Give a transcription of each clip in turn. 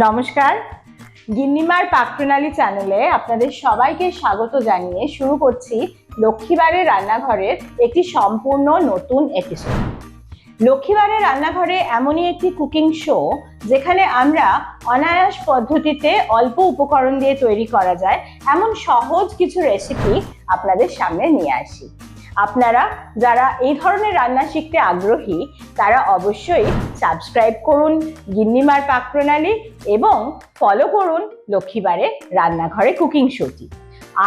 নমস্কার, গিন্নিমার পাকপ্রণালী চ্যানেলে আপনাদের সবাইকে স্বাগত জানিয়ে শুরু করছি লক্ষ্মীবারের রান্নাঘরের একটি সম্পূর্ণ নতুন এপিসোড। লক্ষ্মীবারের রান্নাঘরে এমনই একটি কুকিং শো যেখানে আমরা অনায়াস পদ্ধতিতে অল্প উপকরণ দিয়ে তৈরি করা যায় এমন সহজ কিছু রেসিপি আপনাদের সামনে নিয়ে আসি। আপনারা যারা এই ধরনের রান্না শিখতে আগ্রহী তারা অবশ্যই সাবস্ক্রাইব করুন গিন্নিমার পাকপ্রণালী এবং ফলো করুন লক্ষ্মীবারের রান্নাঘরে কুকিং শোটি।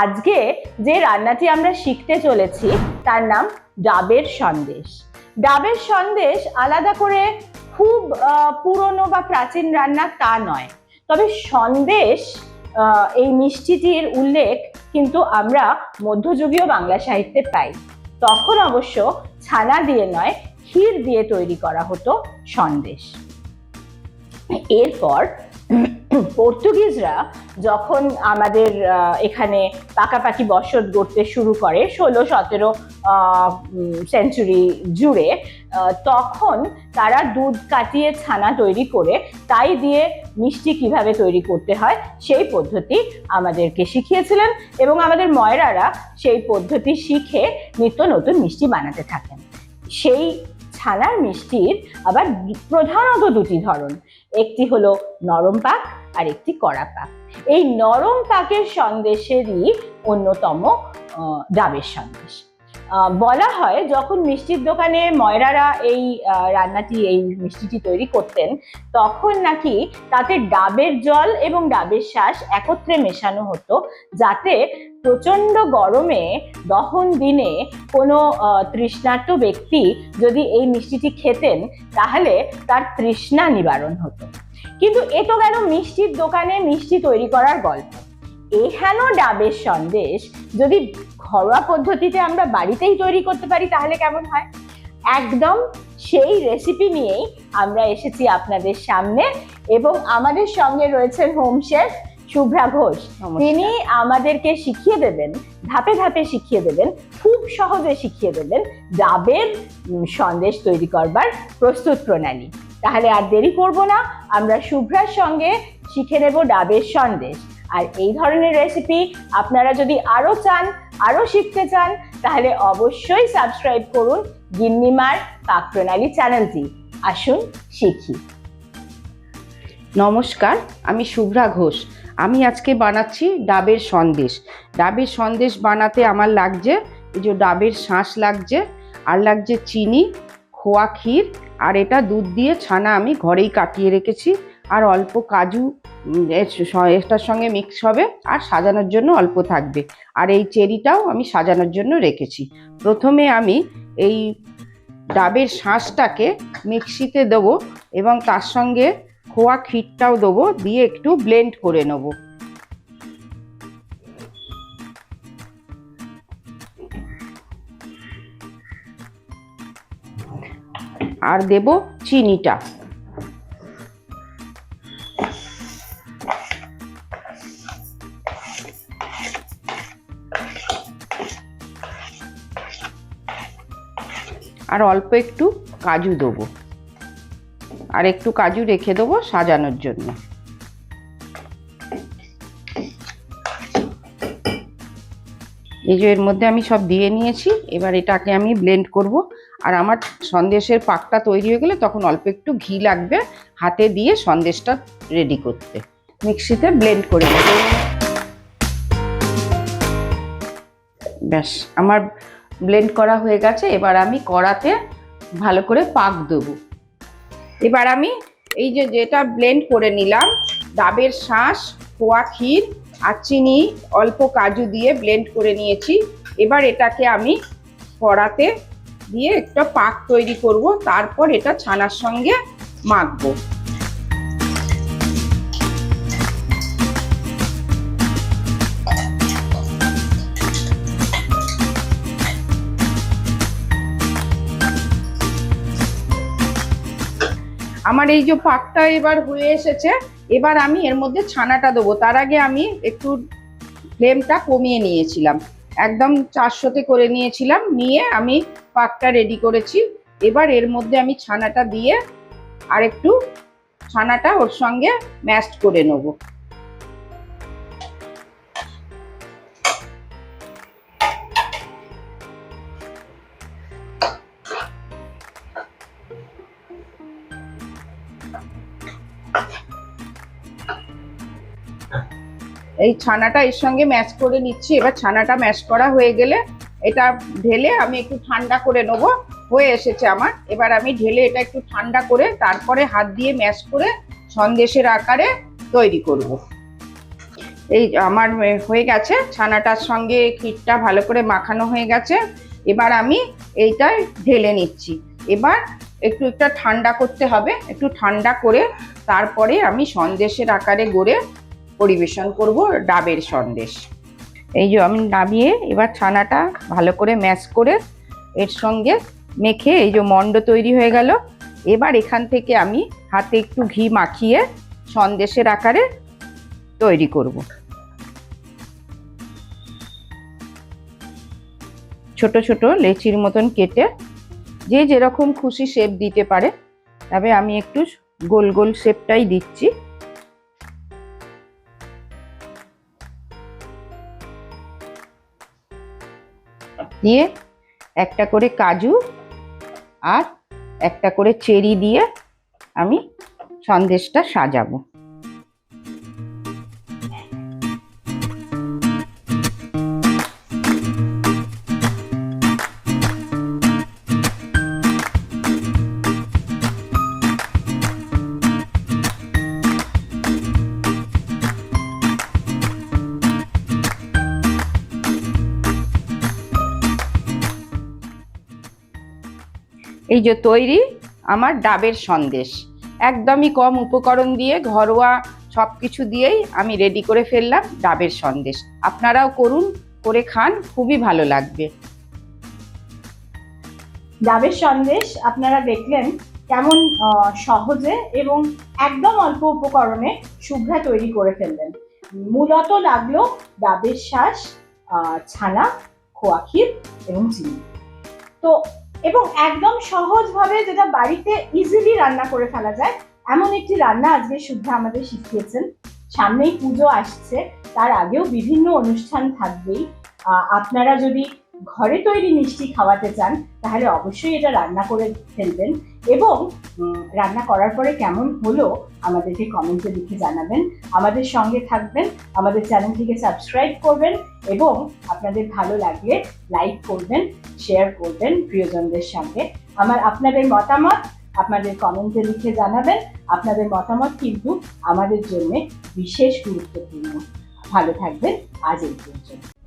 আজকে যে রান্নাটি আমরা শিখতে চলেছি তার নাম ডাবের সন্দেশ। ডাবের সন্দেশ আলাদা করে খুব পুরনো বা প্রাচীন রান্না তা নয়, তবে সন্দেশ এই মিষ্টিটির উল্লেখ কিন্তু আমরা মধ্যযুগীয় বাংলা সাহিত্যে পাই। তখন অবশ্য ছানা দিয়ে নয়, ক্ষীর দিয়ে তৈরি করা হতো সন্দেশ। এরপর পর্তুগিজরা যখন আমাদের এখানে পাকাপাকি বসত গড়তে শুরু করে 16-17 সেঞ্চুরি জুড়ে, তখন তারা দুধ কাটিয়ে ছানা তৈরি করে তাই দিয়ে মিষ্টি কিভাবে তৈরি করতে হয় সেই পদ্ধতি আমাদেরকে শিখিয়েছিলেন এবং আমাদের ময়রারা সেই পদ্ধতি শিখে নিত্য নতুন মিষ্টি বানাতে থাকেন। সেই ছানার মিষ্টির আবার প্রধানত দুটি ধরন, একটি হলো নরম পাক আর একটি কড়া পাক। এই নরম পাকের সন্দেশেরই অন্যতম ডাবের সন্দেশ। বলা হয় যখন মিষ্টির দোকানে ময়রারা এই মিষ্টিটি তৈরি করতেন তখন নাকি তাতে ডাবের জল এবং ডাবের শাঁস একত্রে মেশানো হতো, যাতে প্রচন্ড গরমে দহন দিনে কোনো তৃষ্ণার্ত ব্যক্তি যদি এই মিষ্টিটি খেতেন তাহলে তার তৃষ্ণা নিবারণ হতো। কিন্তু এ তো গেল মিষ্টির দোকানে মিষ্টি তৈরি করার গল্প। এহেন ডাবের সন্দেশ যদি ঘরোয়া পদ্ধতিতে আমরা বাড়িতেই তৈরি করতে পারি তাহলে কেমন হয়? একদম সেই রেসিপি নিয়েই আমরা এসেছি আপনাদের সামনে এবং আমাদের সঙ্গে রয়েছেন হোম শেফ শুভ্রা ঘোষ। তিনি আমাদেরকে শিখিয়ে দেবেন, ধাপে ধাপে শিখিয়ে দেবেন, খুব সহজে শিখিয়ে দেবেন ডাবের সন্দেশ তৈরি করবার প্রস্তুত প্রণালী। তাহলে আর দেরি করব না, আমরা শুভ্রার সঙ্গে শিখে নেব ডাবের সন্দেশ। আর এই ধরনের রেসিপি আপনারা যদি আরো চান, আরো শিখতে চান, তাহলে অবশ্যই সাবস্ক্রাইব করুন গিন্নিমার পাকপ্রণালী চ্যানেলটি। আসুন শিখি। নমস্কার, আমি শুভ্রা ঘোষ। আমি আজকে বানাচ্ছি ডাবের সন্দেশ। ডাবের সন্দেশ বানাতে আমার লাগছে এই যে ডাবের শাঁস লাগছে, আর লাগছে চিনি, খোয়া ক্ষীর, আর এটা দুধ দিয়ে ছানা আমি ঘরেই কাটিয়ে রেখেছি, আর অল্প কাজু এটার সঙ্গে মিক্স হবে আর সাজানোর জন্য অল্প থাকবে, আর এই চেরিটাও আমি সাজানোর জন্য রেখেছি। প্রথমে আমি এই ডাবের শাঁসটাকে মিক্সিতে দেবো এবং তার সঙ্গে খোয়া ক্ষীরটাও দেবো, দিয়ে একটু ব্লেন্ড করে নেব। আর দেব চিনিটা। আর অল্প একটু কাজু দেবো, আর একটু কাজু রেখে দেবো সাজানোর জন্য। এই যে এর মধ্যে আমি সব দিয়ে নিয়েছি, এবার এটাকে আমি ব্লেন্ড করব। আর আমার সন্দেশের পাকটা তৈরি হয়ে গেলে তখন অল্প একটু ঘি লাগবে হাতে দিয়ে সন্দেশটা রেডি করতে। মিক্সিতে ব্লেন্ড করে নেব। ব্যাস, আমার ব্লেন্ড করা হয়ে গেছে। এবার আমি কড়াতে ভালো করে পাক দেবো। এবার আমি এই যে যেটা ব্লেন্ড করে নিলাম, ডাবের শাঁস, খোয়া ক্ষীর আর চিনি, অল্প কাজু দিয়ে ব্লেন্ড করে নিয়েছি। এবার এটাকে আমি কড়াতে দিয়ে একটা পাক তৈরি করব, তারপর এটা ছানার সঙ্গে মাখবো। আমার এই যে পাকটা এবার হয়ে এসেছে, এবার আমি এর মধ্যে ছানাটা দেবো। তার আগে আমি একটু ফ্লেমটা কমিয়ে নিয়েছিলাম, একদম 400-তে করে নিয়েছিলাম, নিয়ে আমি পাকটা রেডি করেছি। এবার এর মধ্যে আমি ছানাটা দিয়ে আর একটু ছানাটা ওর সঙ্গে ম্যাশড করে নেব। এই ছানাটা এর সঙ্গে ম্যাশ করে নিচ্ছি। এবার ছানাটা ম্যাশ করা হয়ে গেলে এটা ঢেলে আমি একটু ঠান্ডা করে নেবো। হয়ে এসেছে আমার। এবার আমি ঢেলে এটা একটু ঠান্ডা করে তারপরে হাত দিয়ে ম্যাশ করে সন্দেশের আকারে তৈরি করব। এই আমার হয়ে গেছে, ছানাটার সঙ্গে ক্ষীরটা ভালো করে মাখানো হয়ে গেছে। এবার আমি এইটা ঢেলে নিচ্ছি। এবার একটু ঠান্ডা করতে হবে, একটু ঠান্ডা করে তারপরে আমি সন্দেশের আকারে গড়ে পরিবেশন করব ডাবের সন্দেশ। এই যে আমি নামিয়ে এবার ছানাটা ভালো করে ম্যাশ করে এর সঙ্গে মেখে এই যে মণ্ড তৈরি হয়ে গেল। এবার এখান থেকে আমি হাতে একটু ঘি মাখিয়ে সন্দেশের আকারে তৈরি করব। ছোট ছোট লেচির মতন কেটে যে যেরকম খুশি শেপ দিতে পারে, তবে আমি একটু গোল গোল শেপটাই দিচ্ছি। দিয়ে একটা করে কাজু আর একটা করে চেরি দিয়ে আমি সন্দেশটা সাজাবো। এই যে তৈরি আমার ডাবের সন্দেশ। একদমই কম উপকরণ দিয়ে ঘরোয়া সব কিছু দিয়েই আমি রেডি করে ফেললাম ডাবের সন্দেশ। আপনারাও করুন, করে খান, খুবই ভালো লাগবে। ডাবের সন্দেশ আপনারা দেখলেন কেমন সহজে এবং একদম অল্প উপকরণে শুভ্রা তৈরি করে ফেললেন। মূলত লাগলো ডাবের শাঁস, ছানা, খোয়া ক্ষীর এবং চিনি। তো এবং একদম সহজভাবে যেটা বাড়িতে ইজিলি রান্না করে ফেলা যায় এমন একটি রান্না আজকে শুভ্রা আমাদের শিখিয়েছেন। সামনেই পুজো আসছে, তার আগেও বিভিন্ন অনুষ্ঠান থাকবেই। আপনারা যদি ঘরে তৈরি মিষ্টি খাওয়াতে চান তাহলে অবশ্যই এটা রান্না করে ফেলবেন এবং রান্না করার পরে কেমন হলো আমাদেরকে কমেন্টে লিখে জানাবেন। আমাদের সঙ্গে থাকবেন, আমাদের চ্যানেলটিকে সাবস্ক্রাইব করবেন এবং আপনাদের ভালো লাগলে লাইক করবেন, শেয়ার করবেন প্রিয়জনদের সঙ্গে। আপনাদের মতামত আপনাদের কমেন্টে লিখে জানাবেন। আপনাদের মতামত কিন্তু আমাদের জন্য বিশেষ গুরুত্বপূর্ণ। ভালো থাকবেন, আজ এই পর্যন্ত।